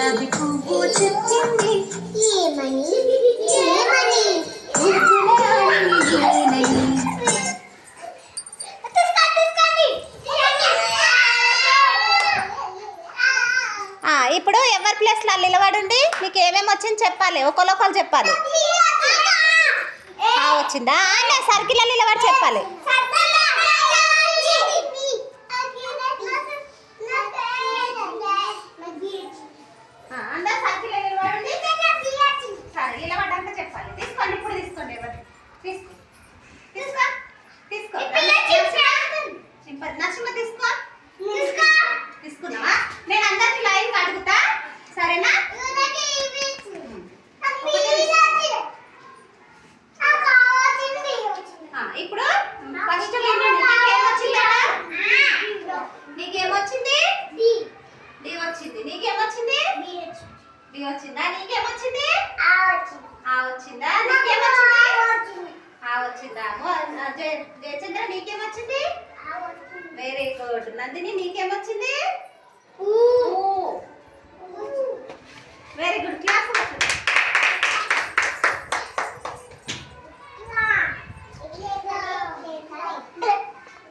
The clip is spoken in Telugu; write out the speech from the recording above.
గులాబీ పువ్వు చెప్పింది ఏమని ఏమని ఇప్పుడు ఎవరి ప్లేస్లో నిలబడండి. మీకు ఏమేమి వచ్చింది చెప్పాలి, ఒకరు చెప్పాలి. వచ్చిందా? సర్కిల్ నిలబడి చెప్పాలి. నిలబడ్డాక చెప్పాలి. తీసుకోండి, ఇప్పుడు తీసుకోండి. ఎవరు తీసుకో నరసింహ తీసుకో. తీసుకున్నావా? నేను అందరికి లైన్ అడుగుతా, సరేనా? ఇప్పుడు ఫస్ట్ నీకేమొచ్చింది? డి వచ్చింది. నీకేమొచ్చింది? డి వచ్చిందా? నీకేమొచ్చింది? వచ్చిందా? నీకేమొచ్చింది? వచ్చిందా? జయచంద్ర నీకేమొచ్చింది? Very good. నందిని నీకేమొచ్చింది? Very good. క్లాస్